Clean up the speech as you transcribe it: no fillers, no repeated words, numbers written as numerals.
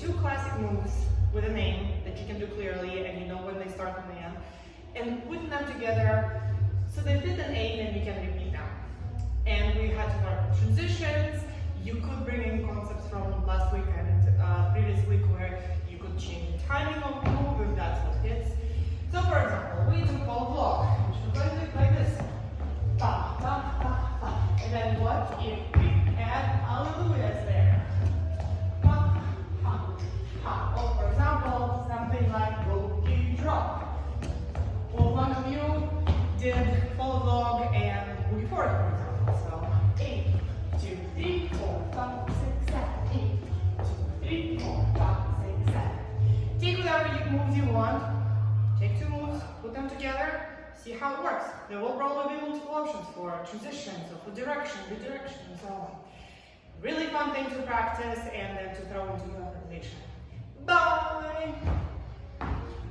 two classic moves with a name that you can do clearly and you know when they start and they end, and putting them together so they fit an aim and you can repeat them. And we had to work with transitions. You could bring in concepts from last week and previous week where you could change the timing of the move if that's what fits. So for example, we took all block, which we're going to do like this. Ba, ba, ba, ba. And then what if we add hallelujahs there? Ba, ha, ha. Or for example, something like boogie drop. Well, one of you did follow log and boogie forward, for example. So 8, 2, 3, 4, 5, 6, 7, 8, 2, 3, 4, 5, 6, 7. Take whatever moves you want. Take two moves, put them together, see how it works. There will probably be multiple options for transitions, or for direction, redirection, and so on. Really fun thing to practice and then to throw into your improvisation.